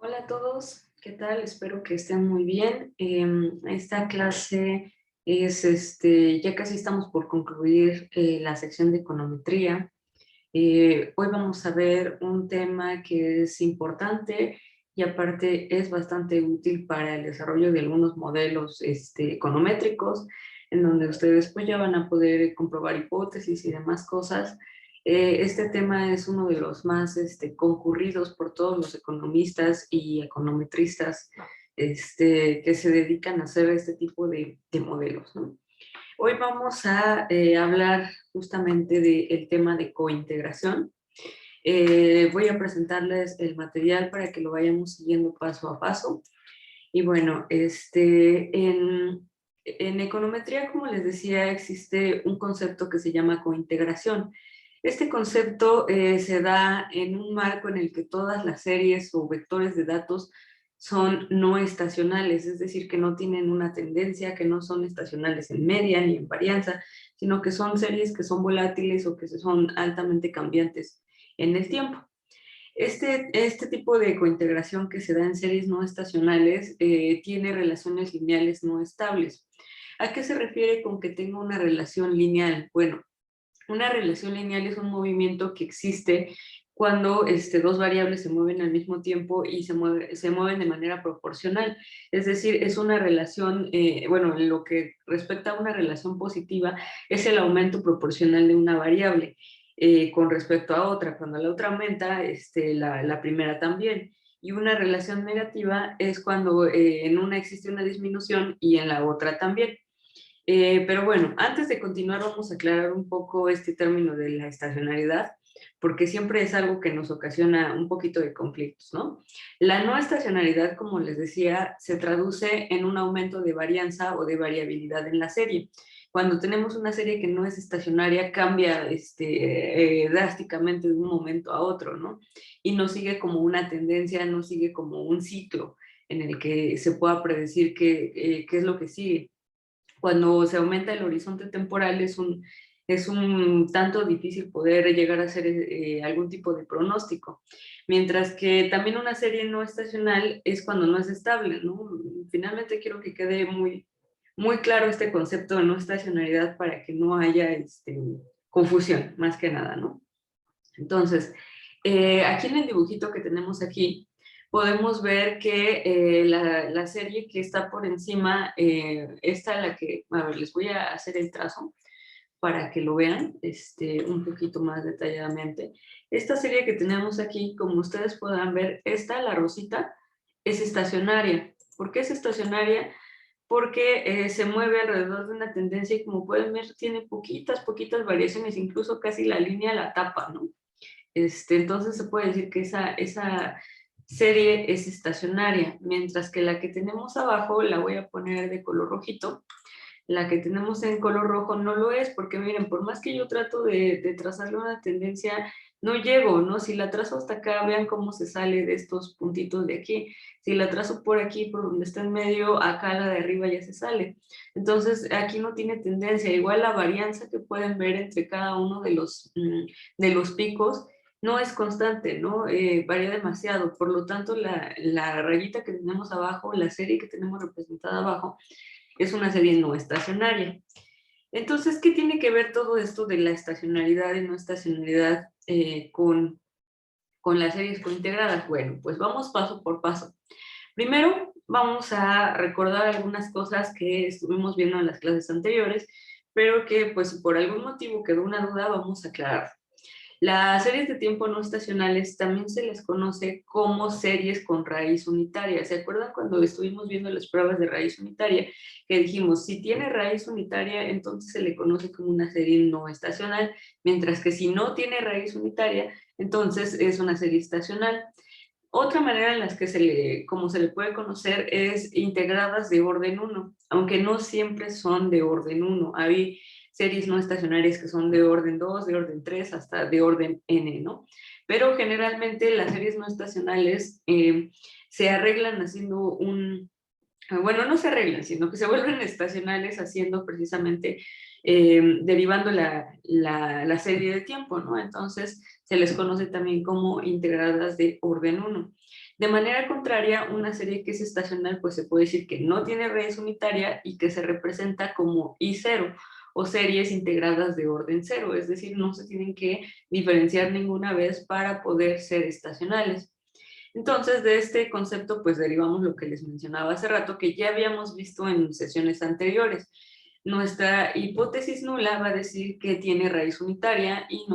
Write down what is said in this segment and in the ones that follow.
Hola a todos, ¿qué tal? Espero que estén muy bien. Esta clase es, ya casi estamos por concluir la sección de econometría. Hoy vamos a ver un tema que es importante y aparte es bastante útil para el desarrollo de algunos modelos econométricos, en donde ustedes pues ya van a poder comprobar hipótesis y demás cosas. Este tema es uno de los más concurridos por todos los economistas y econometristas que se dedican a hacer este tipo de modelos, ¿no? Hoy vamos a hablar justamente del tema de cointegración. Voy a presentarles el material para que lo vayamos siguiendo paso a paso. Y bueno, en econometría, como les decía, existe un concepto que se llama cointegración. Este concepto se da en un marco en el que todas las series o vectores de datos son no estacionales, es decir, que no tienen una tendencia, que no son estacionales en media ni en varianza, sino que son series que son volátiles o que son altamente cambiantes en el tiempo. Este tipo de cointegración que se da en series no estacionales tiene relaciones lineales no estables. ¿A qué se refiere con que tenga una relación lineal? Bueno, una relación lineal es un movimiento que existe cuando dos variables se mueven al mismo tiempo y se mueven de manera proporcional. Es decir, es una relación, bueno, lo que respecta a una relación positiva es el aumento proporcional de una variable con respecto a otra. Cuando la otra aumenta, la primera también. Y una relación negativa es cuando en una existe una disminución y en la otra también. Pero bueno, antes de continuar vamos a aclarar un poco este término de la estacionalidad, porque siempre es algo que nos ocasiona un poquito de conflictos, ¿no? La no estacionalidad, como les decía, se traduce en un aumento de varianza o de variabilidad en la serie. Cuando tenemos una serie que no es estacionaria, cambia drásticamente de un momento a otro, ¿no? Y no sigue como una tendencia, no sigue como un ciclo en el que se pueda predecir qué es lo que sigue. Cuando se aumenta el horizonte temporal es un tanto difícil poder llegar a hacer algún tipo de pronóstico. Mientras que también una serie no estacional es cuando no es estable, ¿no? Finalmente quiero que quede muy claro este concepto de no estacionalidad para que no haya confusión, más que nada, ¿no? Entonces, aquí en el dibujito que tenemos aquí, podemos ver que la serie que está por encima, esta la que, a ver, les voy a hacer el trazo para que lo vean un poquito más detalladamente. Esta serie que tenemos aquí, como ustedes podrán ver, esta, la rosita, es estacionaria. ¿Por qué es estacionaria? Porque se mueve alrededor de una tendencia y como pueden ver, tiene poquitas variaciones, incluso casi la línea la tapa, ¿no? Entonces se puede decir que esa serie es estacionaria, mientras que la que tenemos abajo, la voy a poner de color rojito, la que tenemos en color rojo no lo es, porque miren, por más que yo trato de trazarle una tendencia, no llego, ¿no? Si la trazo hasta acá, vean cómo se sale de estos puntitos de aquí. Si la trazo por aquí, por donde está en medio, acá la de arriba ya se sale. Entonces, aquí no tiene tendencia. Igual la varianza que pueden ver entre cada uno de los picos no es constante, ¿no? Varía demasiado. Por lo tanto, la rayita que tenemos abajo, la serie que tenemos representada abajo, es una serie no estacionaria. Entonces, ¿qué tiene que ver todo esto de la estacionalidad y no estacionalidad con las series cointegradas? Bueno, pues vamos paso por paso. Primero, vamos a recordar algunas cosas que estuvimos viendo en las clases anteriores, pero que pues por algún motivo quedó una duda, vamos a aclarar. Las series de tiempo no estacionales también se les conoce como series con raíz unitaria. ¿Se acuerdan cuando estuvimos viendo las pruebas de raíz unitaria? Que dijimos, si tiene raíz unitaria, entonces se le conoce como una serie no estacional, mientras que si no tiene raíz unitaria, entonces es una serie estacional. Otra manera en la que como se le puede conocer es integradas de orden uno, aunque no siempre son de orden uno. Hay series no estacionarias que son de orden 2, de orden 3, hasta de orden n, ¿no? Pero generalmente las series no estacionales se arreglan haciendo bueno, no se arreglan, sino que se vuelven estacionales haciendo precisamente, derivando la serie de tiempo, ¿no? Entonces, Se les conoce también como integradas de orden 1. De manera contraria, una serie que es estacional, pues se puede decir que no tiene raíz unitaria y que se representa como I0 o series integradas de orden 0, es decir, no se tienen que diferenciar ninguna vez para poder ser estacionales. Entonces, de este concepto, pues derivamos lo que les mencionaba hace rato, que ya habíamos visto en sesiones anteriores. Nuestra hipótesis nula va a decir que tiene raíz unitaria y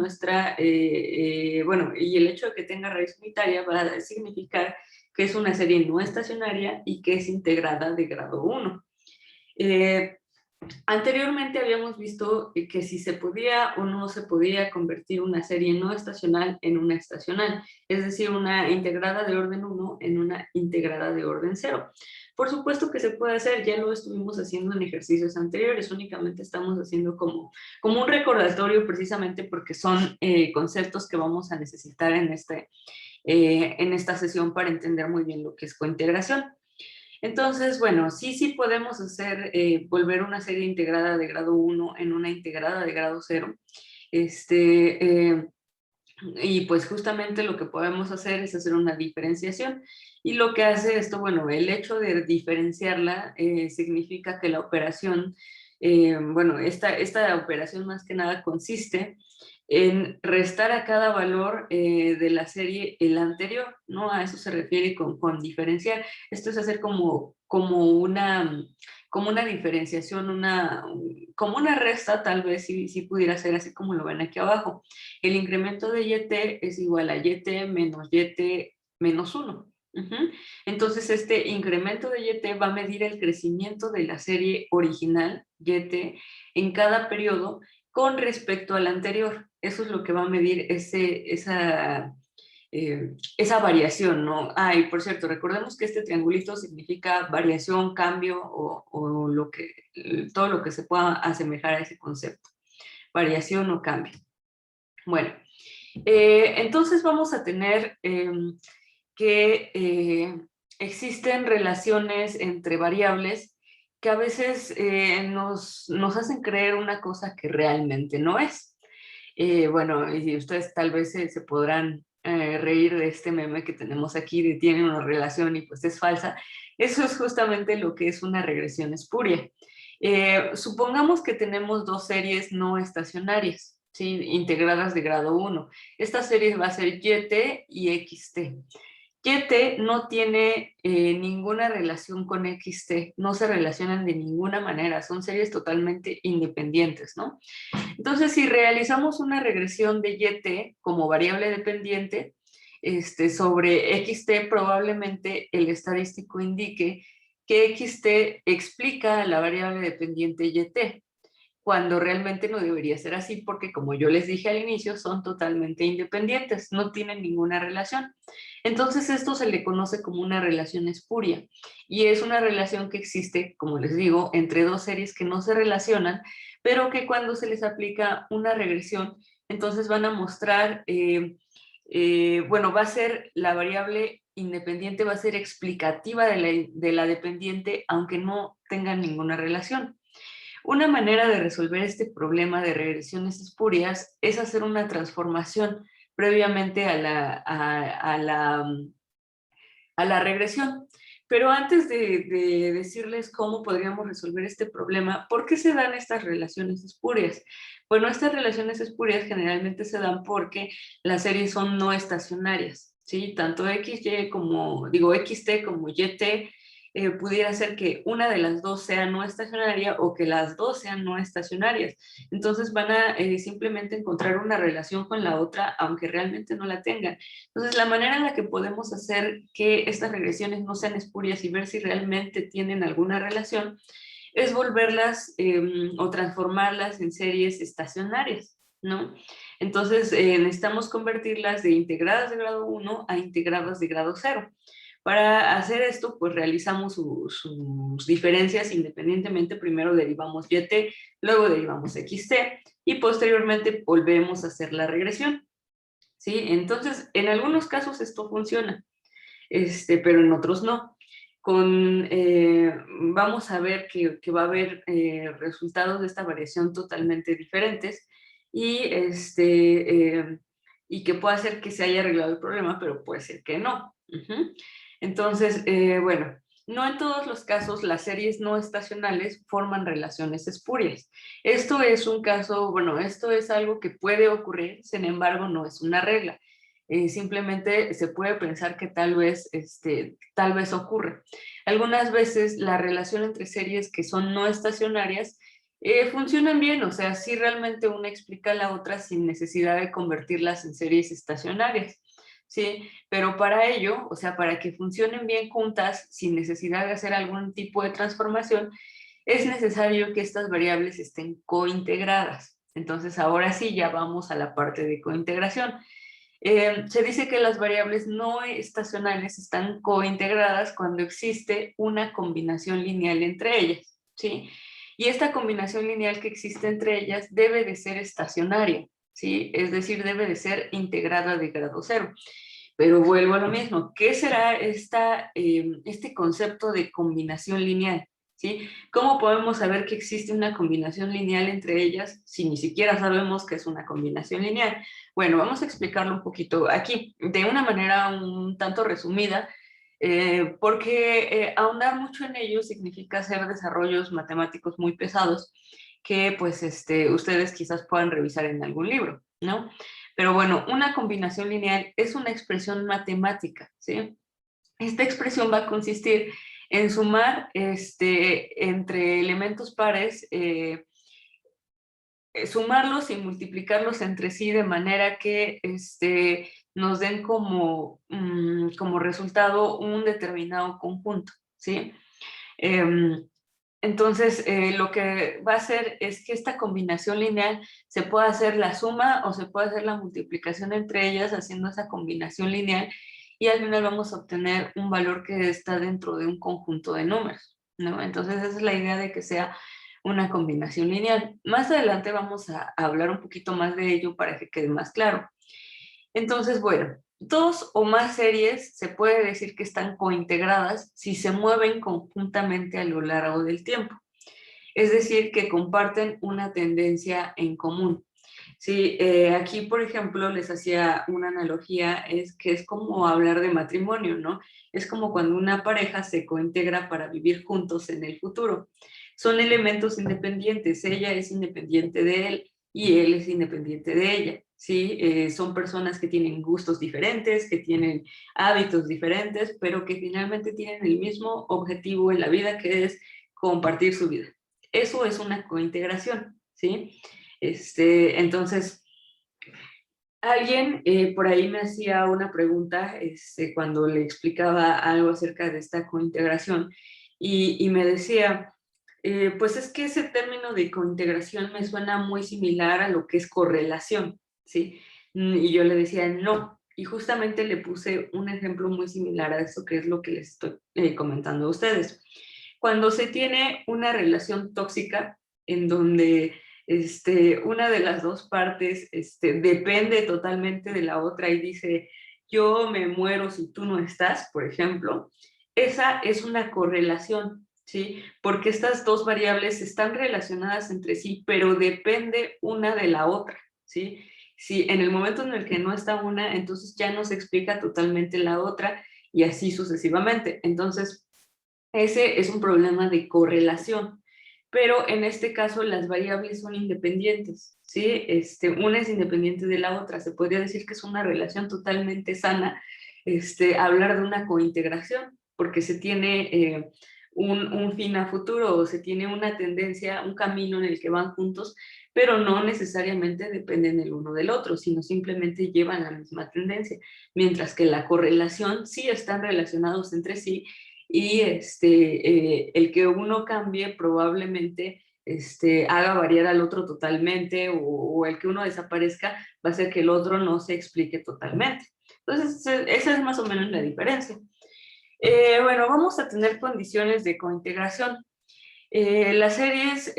bueno, y el hecho de que tenga raíz unitaria va a significar que es una serie no estacionaria y que es integrada de grado 1. Anteriormente habíamos visto que si se podía o no se podía convertir una serie no estacional en una estacional, es decir, una integrada de orden 1 en una integrada de orden 0. Por supuesto que se puede hacer, ya lo estuvimos haciendo en ejercicios anteriores, únicamente estamos haciendo como un recordatorio precisamente porque son conceptos que vamos a necesitar en esta sesión para entender muy bien lo que es cointegración. Entonces, bueno, sí podemos hacer, volver una serie integrada de grado 1 en una integrada de grado 0. Y pues justamente lo que podemos hacer es hacer una diferenciación. Y lo que hace esto, bueno, el hecho de diferenciarla significa que la operación, bueno, esta operación más que nada consiste en restar a cada valor de la serie el anterior, ¿no? A eso se refiere con diferenciar. Esto es hacer como una diferenciación, como una resta, tal vez si pudiera ser así como lo ven aquí abajo. El incremento de YT es igual a YT menos YT menos 1. Entonces, este incremento de YT va a medir el crecimiento de la serie original, YT, en cada periodo con respecto al anterior. Eso es lo que va a medir esa variación, ¿no? Ah, y por cierto, recordemos que este triangulito significa variación, cambio o todo lo que se pueda asemejar a ese concepto. Variación o cambio. Bueno, entonces vamos a tener que existen relaciones entre variables que a veces nos hacen creer una cosa que realmente no es. Bueno, y ustedes tal vez se podrán reír de este meme que tenemos aquí de tiene una relación y pues es falsa. Eso es justamente lo que es una regresión espuria. Supongamos que tenemos dos series no estacionarias, ¿sí? Integradas de grado 1. Esta serie va a ser YT y XT. YT no tiene ninguna relación con XT, no se relacionan de ninguna manera, son series totalmente independientes, ¿no? Entonces, si realizamos una regresión de YT como variable dependiente sobre XT, probablemente el estadístico indique que XT explica a la variable dependiente YT, cuando realmente no debería ser así, porque como yo les dije al inicio, son totalmente independientes, no tienen ninguna relación. Entonces esto se le conoce como una relación espuria, y es una relación que existe, como les digo, entre dos series que no se relacionan, pero que cuando se les aplica una regresión, entonces van a mostrar, bueno, va a ser la variable independiente, va a ser explicativa de la dependiente, aunque no tengan ninguna relación. Una manera de resolver este problema de regresiones espurias es hacer una transformación previamente a la regresión. Pero antes de decirles cómo podríamos resolver este problema, ¿por qué se dan estas relaciones espurias? Bueno, estas relaciones espurias generalmente se dan porque las series son no estacionarias, ¿sí? Tanto XY como, digo, XT como YT pudiera ser que una de las dos sea no estacionaria o que las dos sean no estacionarias. Entonces van a simplemente encontrar una relación con la otra, aunque realmente no la tengan. Entonces, la manera en la que podemos hacer que estas regresiones no sean espurias y ver si realmente tienen alguna relación es volverlas o transformarlas en series estacionarias, ¿no? Entonces, necesitamos convertirlas de integradas de grado 1 a integradas de grado 0. Para hacer esto, pues realizamos sus diferencias independientemente. Primero derivamos YT, luego derivamos XT y posteriormente volvemos a hacer la regresión. ¿Sí? Entonces, en algunos casos esto funciona, pero en otros no. Vamos a ver que va a haber resultados de esta variación totalmente diferentes y y que puede ser que se haya arreglado el problema, pero puede ser que no. Entonces, bueno, no en todos los casos las series no estacionales forman relaciones espurias. Esto es un caso, bueno, esto es algo que puede ocurrir, sin embargo, no es una regla. Simplemente se puede pensar que tal vez ocurre. Algunas veces la relación entre series que son no estacionarias funcionan bien, o sea, sí realmente una explica a la otra sin necesidad de convertirlas en series estacionarias, ¿sí? Pero para ello, o sea, para que funcionen bien juntas sin necesidad de hacer algún tipo de transformación, es necesario que estas variables estén cointegradas. Entonces, ahora sí, ya vamos a la parte de cointegración. Se dice que las variables no estacionales están cointegradas cuando existe una combinación lineal entre ellas, ¿sí? Y esta combinación lineal que existe entre ellas debe de ser estacionaria, ¿sí? Es decir, debe de ser integrada de grado cero. Pero vuelvo a lo mismo, ¿qué será este concepto de combinación lineal? ¿Sí? ¿Cómo podemos saber que existe una combinación lineal entre ellas si ni siquiera sabemos que es una combinación lineal? Bueno, vamos a explicarlo un poquito aquí, de una manera un tanto resumida, porque ahondar mucho en ello significa hacer desarrollos matemáticos muy pesados que pues ustedes quizás puedan revisar en algún libro, ¿no? Pero bueno, una combinación lineal es una expresión matemática, ¿sí? Esta expresión va a consistir en sumar entre elementos pares, sumarlos y multiplicarlos entre sí de manera que nos den como resultado un determinado conjunto, ¿sí? Em, entonces, lo que va a hacer es que esta combinación lineal se pueda hacer la suma o se puede hacer la multiplicación entre ellas haciendo esa combinación lineal y al final vamos a obtener un valor que está dentro de un conjunto de números, ¿no? Entonces, esa es la idea de que sea una combinación lineal. Más adelante vamos a hablar un poquito más de ello para que quede más claro. Entonces, bueno, dos o más series se puede decir que están cointegradas si se mueven conjuntamente a lo largo del tiempo. Es decir, que comparten una tendencia en común. Sí, aquí, por ejemplo, les hacía una analogía, es que es como hablar de matrimonio, ¿no? Es como cuando una pareja se cointegra para vivir juntos en el futuro. Son elementos independientes, ella es independiente de él y él es independiente de ella, ¿sí? Son personas que tienen gustos diferentes, que tienen hábitos diferentes, pero que finalmente tienen el mismo objetivo en la vida, que es compartir su vida. Eso es una cointegración, ¿sí? Entonces, alguien por ahí me hacía una pregunta cuando le explicaba algo acerca de esta cointegración y me decía, pues es que ese término de cointegración me suena muy similar a lo que es correlación, ¿sí? Y yo le decía, no. Y justamente le puse un ejemplo muy similar a eso, que es lo que les estoy comentando a ustedes. Cuando se tiene una relación tóxica en donde una de las dos partes depende totalmente de la otra y dice, yo me muero si tú no estás, por ejemplo, esa es una correlación, ¿sí? Porque estas dos variables están relacionadas entre sí, pero depende una de la otra, ¿sí? Si en el momento en el que no está una, entonces ya no se explica totalmente la otra y así sucesivamente. Entonces, ese es un problema de correlación, pero en este caso las variables son independientes, ¿sí? Una es independiente de la otra, se podría decir que es una relación totalmente sana, hablar de una cointegración, porque se tiene un fin a futuro o se tiene una tendencia, un camino en el que van juntos, pero no necesariamente dependen el uno del otro, sino simplemente llevan la misma tendencia, mientras que la correlación sí están relacionados entre sí y el que uno cambie probablemente haga variar al otro totalmente o el que uno desaparezca va a hacer que el otro no se explique totalmente. Entonces, esa es más o menos la diferencia. Bueno, vamos a tener condiciones de cointegración. Las series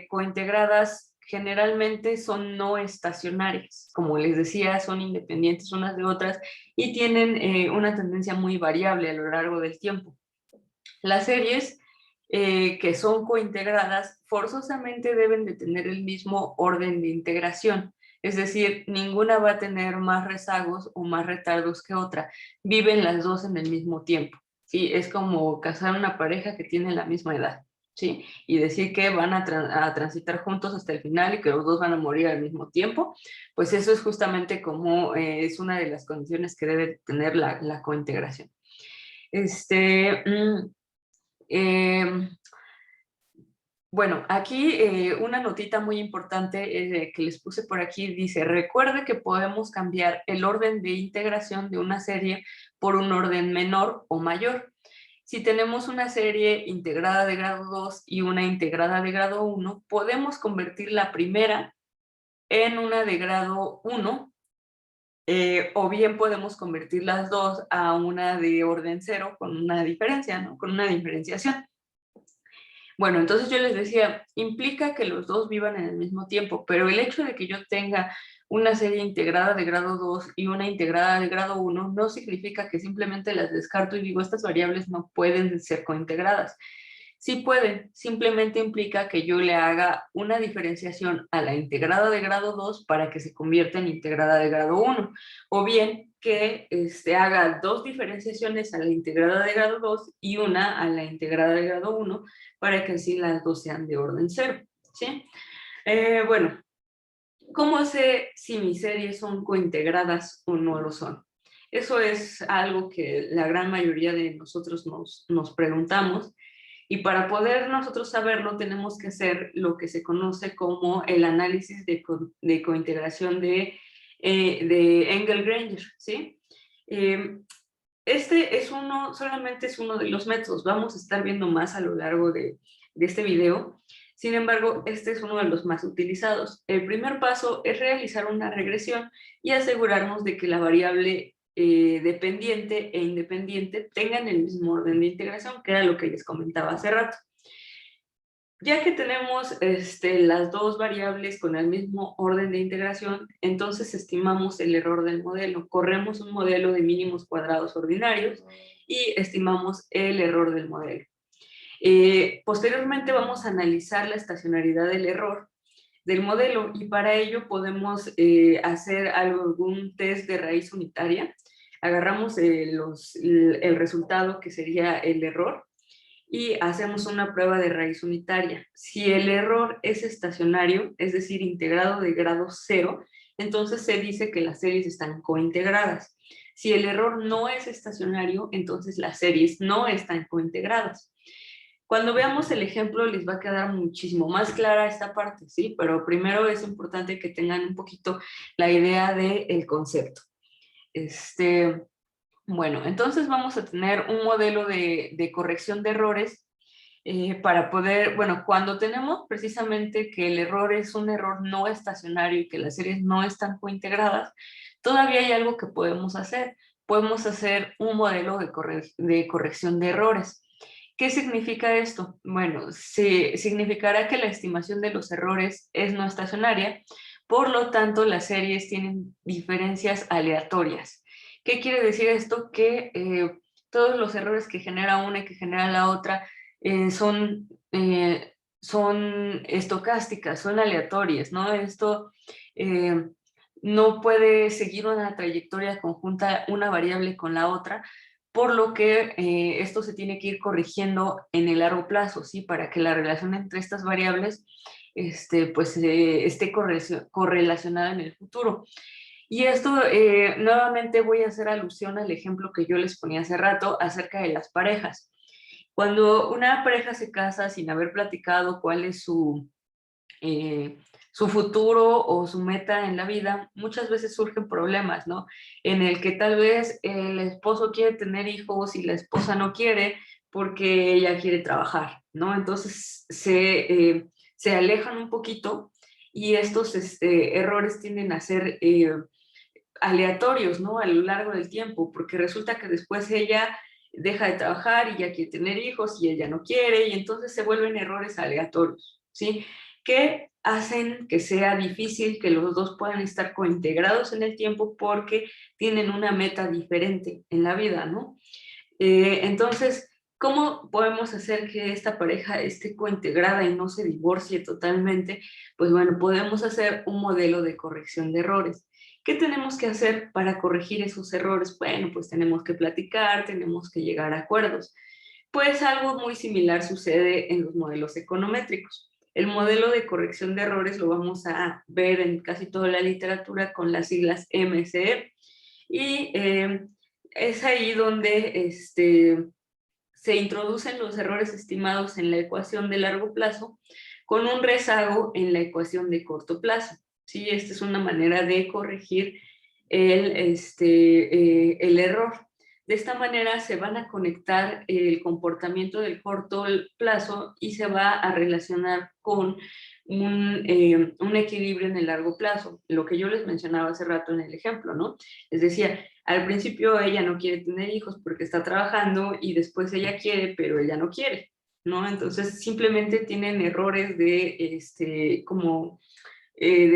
cointegradas generalmente son no estacionarias, como les decía, son independientes unas de otras y tienen una tendencia muy variable a lo largo del tiempo. Las series que son cointegradas forzosamente deben de tener el mismo orden de integración, Es decir, ninguna va a tener más rezagos o más retardos que otra. Viven las dos en el mismo tiempo, ¿sí? Es como casar una pareja que tiene la misma edad, ¿sí? Y decir que van a transitar juntos hasta el final y que los dos van a morir al mismo tiempo, pues eso es justamente como es una de las condiciones que debe tener la cointegración. Este, eh, bueno, aquí una notita muy importante que les puse por aquí dice, recuerde que podemos cambiar el orden de integración de una serie por un orden menor o mayor. Si tenemos una serie integrada de grado 2 y una integrada de grado 1, podemos convertir la primera en una de grado 1, o bien podemos convertir las dos a una de orden 0 con una diferencia, ¿no? Con una diferenciación. Bueno, entonces yo les decía, implica que los dos vivan en el mismo tiempo, pero el hecho de que yo tenga una serie integrada de grado 2 y una integrada de grado 1 no significa que simplemente las descarto y digo, estas variables no pueden ser cointegradas. Sí pueden, simplemente implica que yo le haga una diferenciación a la integrada de grado 2 para que se convierta en integrada de grado 1, o bien que haga dos diferenciaciones a la integrada de grado 2 y una a la integrada de grado 1 para que así las dos sean de orden 0, ¿sí? Bueno, ¿cómo sé si mis series son cointegradas o no lo son? Eso es algo que la gran mayoría de nosotros nos preguntamos, y para poder nosotros saberlo tenemos que hacer lo que se conoce como el análisis de cointegración de Engel-Granger, ¿sí? Este es solamente es uno de los métodos, vamos a estar viendo más a lo largo de este video. Sin embargo, este es uno de los más utilizados. El primer paso es realizar una regresión y asegurarnos de que la variable dependiente e independiente tengan el mismo orden de integración, que era lo que les comentaba hace rato. Ya que tenemos las dos variables con el mismo orden de integración, entonces estimamos el error del modelo. Corremos un modelo de mínimos cuadrados ordinarios y estimamos el error del modelo. Posteriormente vamos a analizar la estacionariedad del error del modelo, y para ello podemos hacer algún test de raíz unitaria. Agarramos el resultado, que sería el error, y hacemos una prueba de raíz unitaria. Si el error es estacionario, es decir, integrado de grado 0, entonces se dice que las series están cointegradas. Si el error no es estacionario, entonces las series no están cointegradas. Cuando veamos el ejemplo les va a quedar muchísimo más clara esta parte, ¿sí? Pero primero es importante que tengan un poquito la idea del concepto. Bueno, entonces vamos a tener un modelo de corrección de errores para poder, bueno, cuando tenemos precisamente que el error es un error no estacionario y que las series no están cointegradas, todavía hay algo que podemos hacer. Podemos hacer un modelo de corrección de errores. ¿Qué significa esto? Bueno, significará que la estimación de los errores es no estacionaria, por lo tanto las series tienen diferencias aleatorias. ¿Qué quiere decir esto? Que todos los errores que genera una y que genera la otra son estocásticas, son aleatorias, ¿no? Esto no puede seguir una trayectoria conjunta, una variable con la otra, por lo que esto se tiene que ir corrigiendo en el largo plazo, ¿sí? Para que la relación entre estas variables pues, esté correlacionada en el futuro. Y esto, nuevamente voy a hacer alusión al ejemplo que yo les ponía hace rato acerca de las parejas. Cuando una pareja se casa sin haber platicado cuál es su futuro o su meta en la vida, muchas veces surgen problemas, ¿no? En el que tal vez el esposo quiere tener hijos y la esposa no quiere porque ella quiere trabajar, ¿no? Entonces se alejan un poquito, y estos errores tienden a ser aleatorios, ¿no? A lo largo del tiempo, porque resulta que después ella deja de trabajar y ya quiere tener hijos y ella no quiere, y entonces se vuelven errores aleatorios, ¿sí? Que hacen que sea difícil que los dos puedan estar cointegrados en el tiempo porque tienen una meta diferente en la vida, ¿no? Entonces, ¿Cómo podemos hacer que esta pareja esté cointegrada y no se divorcie totalmente? Pues bueno, podemos hacer un modelo de corrección de errores. ¿Qué tenemos que hacer para corregir esos errores? Bueno, pues tenemos que platicar, tenemos que llegar a acuerdos. Pues algo muy similar sucede en los modelos econométricos. El modelo de corrección de errores lo vamos a ver en casi toda la literatura con las siglas MCE y es ahí donde se introducen los errores estimados en la ecuación de largo plazo con un rezago en la ecuación de corto plazo. ¿Sí? Esta es una manera de corregir el error. De esta manera se van a conectar el comportamiento del corto plazo y se va a relacionar con un equilibrio en el largo plazo, lo que yo les mencionaba hace rato en el ejemplo, ¿no? Les decía, al principio ella no quiere tener hijos porque está trabajando y después ella quiere, pero ella no quiere, ¿no? Entonces simplemente tienen errores de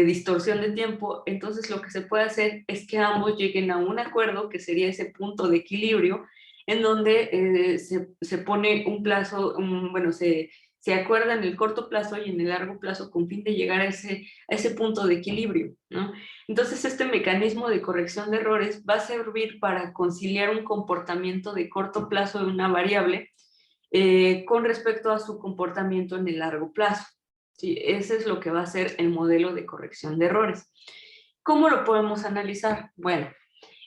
distorsión de tiempo. Entonces lo que se puede hacer es que ambos lleguen a un acuerdo, que sería ese punto de equilibrio, en donde se pone un plazo, bueno, se acuerda en el corto plazo y en el largo plazo con fin de llegar a ese punto de equilibrio, ¿no? Entonces este mecanismo de corrección de errores va a servir para conciliar un comportamiento de corto plazo de una variable con respecto a su comportamiento en el largo plazo. ¿Sí? Ese es lo que va a ser el modelo de corrección de errores. ¿Cómo lo podemos analizar? Bueno,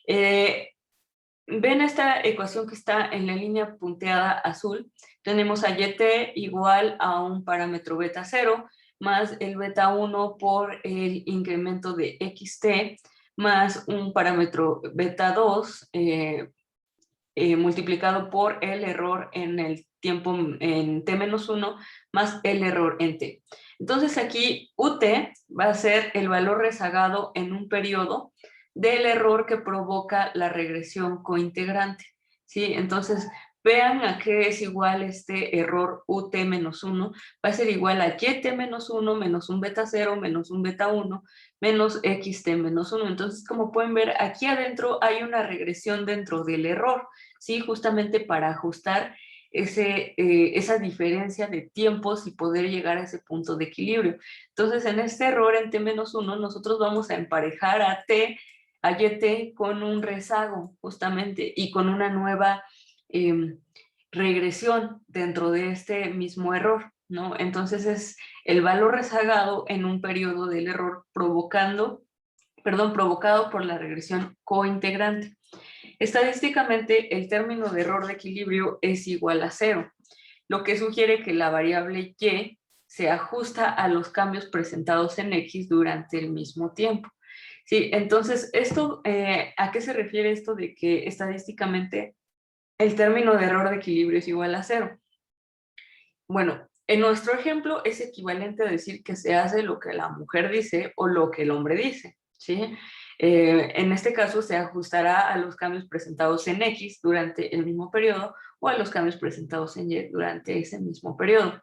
ven esta ecuación que está en la línea punteada azul. Tenemos a yt igual a un parámetro beta 0 más el beta 1 por el incremento de xt más un parámetro beta 2 multiplicado por el error en el tiempo en t-1 más el error en t. Entonces aquí ut va a ser el valor rezagado en un periodo del error que provoca la regresión cointegrante. ¿Sí? Entonces vean a qué es igual este error ut-1, va a ser igual a yt-1 menos un beta 0 menos un beta 1 menos xt-1. Entonces, como pueden ver, aquí adentro hay una regresión dentro del error, ¿sí? Justamente para ajustar esa diferencia de tiempos y poder llegar a ese punto de equilibrio. Entonces, en este error en t-1, nosotros vamos a emparejar a yt con un rezago, justamente, y con una nueva regresión dentro de este mismo error, ¿no? Entonces, es el valor rezagado en un periodo del error provocado por la regresión cointegrante. Estadísticamente, el término de error de equilibrio es igual a 0, lo que sugiere que la variable y se ajusta a los cambios presentados en x durante el mismo tiempo. Sí, entonces, ¿a qué se refiere esto de que estadísticamente el término de error de equilibrio es igual a 0? Bueno, en nuestro ejemplo es equivalente a decir que se hace lo que la mujer dice o lo que el hombre dice, ¿sí? En este caso se ajustará a los cambios presentados en X durante el mismo periodo o a los cambios presentados en Y durante ese mismo periodo.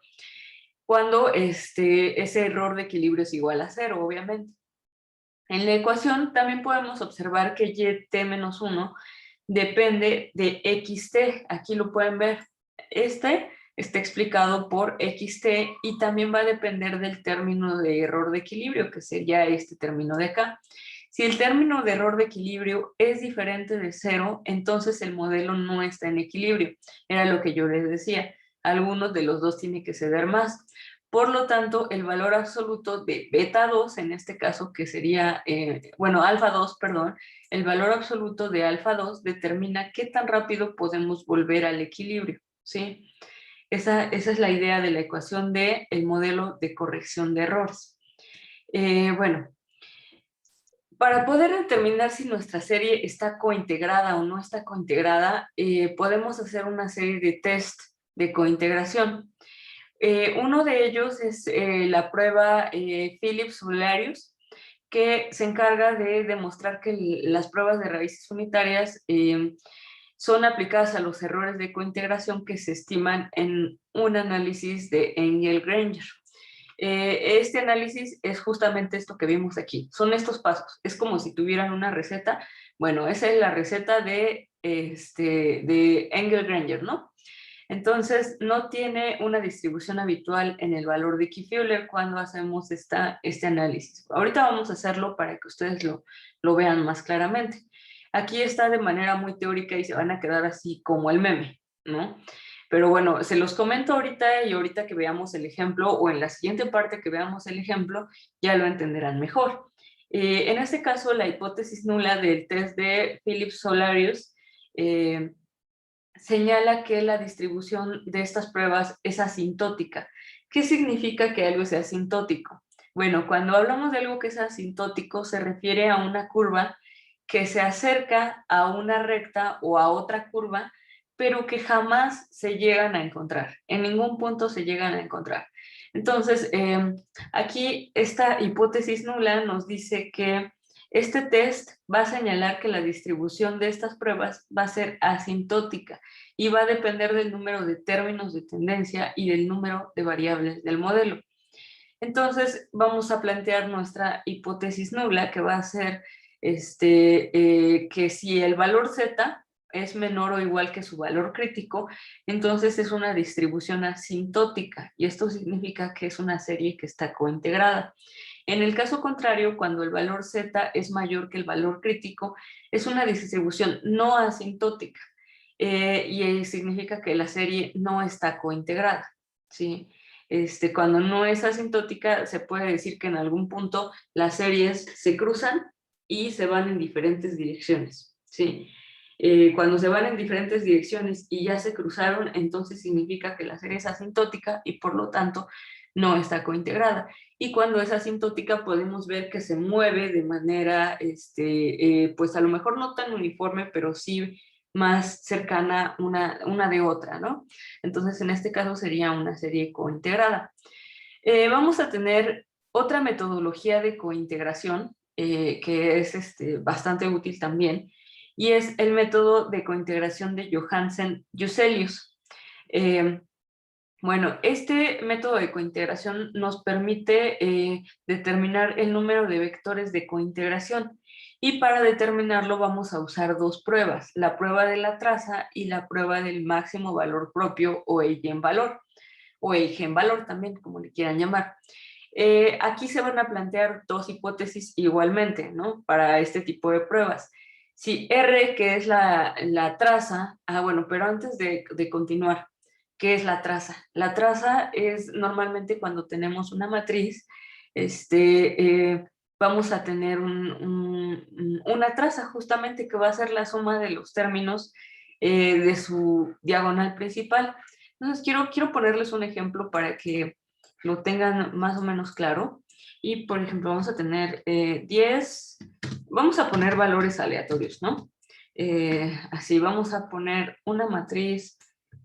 Cuando ese error de equilibrio es igual a 0, obviamente. En la ecuación también podemos observar que YT-1 depende de XT. Aquí lo pueden ver. Está explicado por XT y también va a depender del término de error de equilibrio, que sería este término de acá. Si el término de error de equilibrio es diferente de 0, entonces el modelo no está en equilibrio. Era lo que yo les decía. Algunos de los dos tiene que ceder más. Por lo tanto, el valor absoluto de beta 2, en este caso, que sería, alfa 2, perdón, el valor absoluto de alfa 2 determina qué tan rápido podemos volver al equilibrio, ¿sí? Esa es la idea de la ecuación del modelo de corrección de errores. Bueno, para poder determinar si nuestra serie está cointegrada o no está cointegrada, podemos hacer una serie de test de cointegración. Uno de ellos es la prueba Phillips-Solarius, que se encarga de demostrar que las pruebas de raíces unitarias son aplicadas a los errores de cointegración que se estiman en un análisis de Engel-Granger. Este análisis es justamente esto que vimos aquí. Son estos pasos. Es como si tuvieran una receta. Bueno, esa es la receta de Engel-Granger, ¿no? Entonces, no tiene una distribución habitual en el valor de Key-Fuller cuando hacemos este análisis. Ahorita vamos a hacerlo para que ustedes lo vean más claramente. Aquí está de manera muy teórica y se van a quedar así como el meme, ¿no? Pero bueno, se los comento ahorita y ahorita que veamos el ejemplo o en la siguiente parte que veamos el ejemplo, ya lo entenderán mejor. En este caso, la hipótesis nula del test de Phillips-Solarius señala que la distribución de estas pruebas es asintótica. ¿Qué significa que algo sea asintótico? Bueno, cuando hablamos de algo que es asintótico, se refiere a una curva que se acerca a una recta o a otra curva, pero que jamás se llegan a encontrar. En ningún punto se llegan a encontrar. Entonces, aquí esta hipótesis nula nos dice que este test va a señalar que la distribución de estas pruebas va a ser asintótica y va a depender del número de términos de tendencia y del número de variables del modelo. Entonces, vamos a plantear nuestra hipótesis nula, que va a ser que si el valor z es menor o igual que su valor crítico, entonces es una distribución asintótica, y esto significa que es una serie que está cointegrada. En el caso contrario, cuando el valor z es mayor que el valor crítico, es una distribución no asintótica, y significa que la serie no está cointegrada, ¿sí? Cuando no es asintótica, se puede decir que en algún punto las series se cruzan y se van en diferentes direcciones, ¿sí? Cuando se van en diferentes direcciones y ya se cruzaron, entonces significa que la serie es asintótica y por lo tanto no está cointegrada. Y cuando es asintótica podemos ver que se mueve de manera, pues a lo mejor no tan uniforme, pero sí más cercana una de otra, ¿no? Entonces, en este caso sería una serie cointegrada. Vamos a tener otra metodología de cointegración que es bastante útil también, y es el método de cointegración de Johansen-Juselius. Bueno, este método de cointegración nos permite determinar el número de vectores de cointegración, y para determinarlo vamos a usar dos pruebas, la prueba de la traza y la prueba del máximo valor propio o eigenvalor, o eigenvalor también, como le quieran llamar. Aquí se van a plantear dos hipótesis igualmente, ¿no? Para este tipo de pruebas. Si R, que es la traza, bueno, pero antes de continuar, ¿qué es la traza? La traza es normalmente cuando tenemos una matriz, vamos a tener una traza justamente que va a ser la suma de los términos de su diagonal principal. Entonces, quiero ponerles un ejemplo para que lo tengan más o menos claro. Y, por ejemplo, vamos a tener 10, vamos a poner valores aleatorios, ¿no? Así, vamos a poner una matriz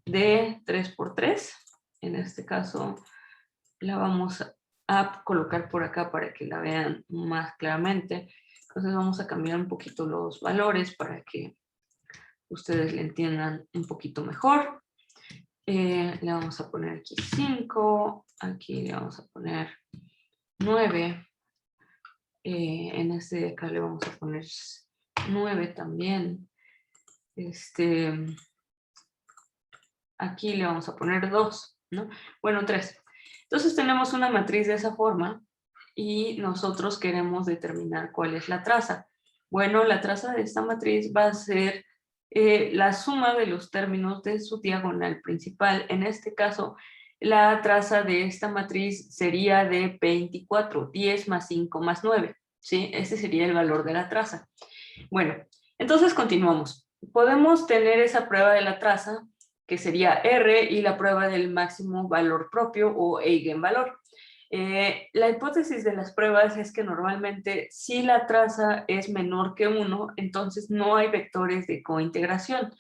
de 3×3. En este caso, la vamos a colocar por acá para que la vean más claramente. Entonces, vamos a cambiar un poquito los valores para que ustedes le entiendan un poquito mejor. Le vamos a poner aquí 5, aquí le vamos a poner 9, en este de acá le vamos a poner 9 también, aquí le vamos a poner 2, ¿no? Bueno, 3. Entonces tenemos una matriz de esa forma y nosotros queremos determinar cuál es la traza. Bueno, la traza de esta matriz va a ser la suma de los términos de su diagonal principal. En este caso, la traza de esta matriz sería de 24, 10 más 5 más 9, ¿sí? Este sería el valor de la traza. Bueno, entonces continuamos. Podemos tener esa prueba de la traza, que sería R, y la prueba del máximo valor propio o eigenvalor. La hipótesis de las pruebas es que normalmente si la traza es menor que 1, entonces no hay vectores de cointegración.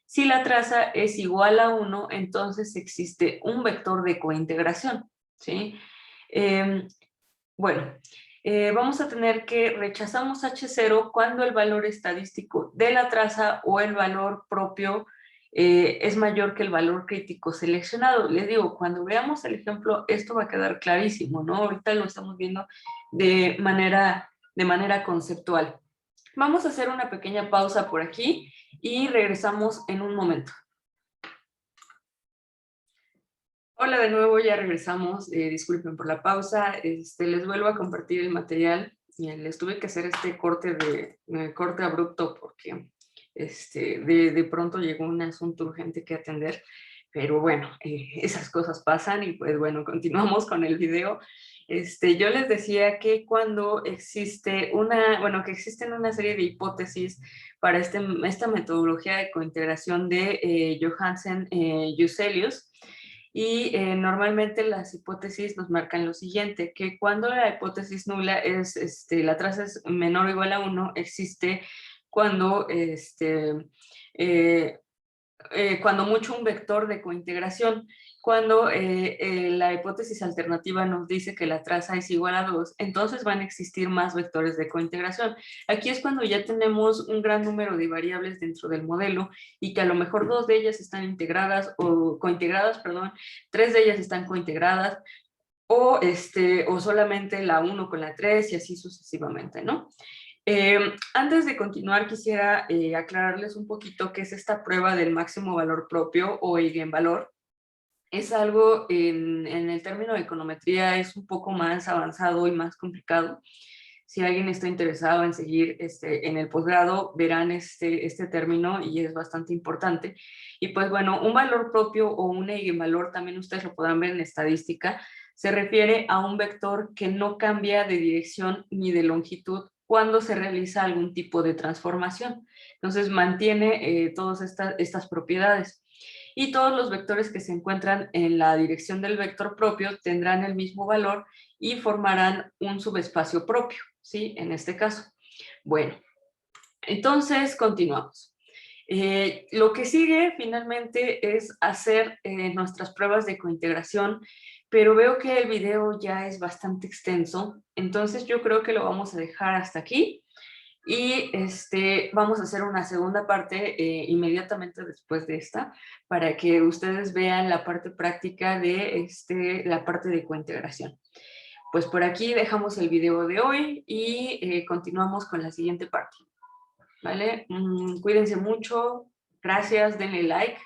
Si la traza es igual a 1, entonces existe un vector de cointegración, ¿sí? Bueno, vamos a tener que rechazamos H0 cuando el valor estadístico de la traza o el valor propio es mayor que el valor crítico seleccionado. Les digo, cuando veamos el ejemplo, esto va a quedar clarísimo, ¿no? Ahorita lo estamos viendo de manera conceptual. Vamos a hacer una pequeña pausa por aquí y regresamos en un momento. Hola de nuevo, ya regresamos. Disculpen por la pausa. Les vuelvo a compartir el material. Les tuve que hacer este corte abrupto porque de pronto llegó un asunto urgente que atender. Pero bueno, esas cosas pasan y pues bueno, continuamos con el video. Yo les decía que cuando existe que existen una serie de hipótesis para esta metodología de cointegración de Johansen Juselius. Y normalmente las hipótesis nos marcan lo siguiente, que cuando la hipótesis nula es, la traza es menor o igual a 1, existe cuando, eh, cuando mucho un vector de cointegración. Cuando la hipótesis alternativa nos dice que la traza es igual a 2, entonces van a existir más vectores de cointegración. Aquí es cuando ya tenemos un gran número de variables dentro del modelo y que a lo mejor 2 de ellas están integradas o cointegradas, perdón, 3 de ellas están cointegradas o solamente la 1 con la 3 y así sucesivamente, ¿no? Antes de continuar, quisiera aclararles un poquito qué es esta prueba del máximo valor propio o eigenvalor. Es algo en el término de econometría es un poco más avanzado y más complicado. Si alguien está interesado en seguir en el posgrado, verán este término y es bastante importante. Y pues bueno, un valor propio o un eigenvalor, también ustedes lo podrán ver en estadística, se refiere a un vector que no cambia de dirección ni de longitud cuando se realiza algún tipo de transformación. Entonces mantiene todas estas propiedades. Y todos los vectores que se encuentran en la dirección del vector propio tendrán el mismo valor y formarán un subespacio propio, ¿sí? En este caso. Bueno, entonces continuamos. Lo que sigue finalmente es hacer nuestras pruebas de cointegración, pero veo que el video ya es bastante extenso, entonces yo creo que lo vamos a dejar hasta aquí. Y vamos a hacer una segunda parte inmediatamente después de esta, para que ustedes vean la parte práctica de la parte de cointegración. Pues por aquí dejamos el video de hoy y continuamos con la siguiente parte. ¿Vale? Cuídense mucho, gracias, denle like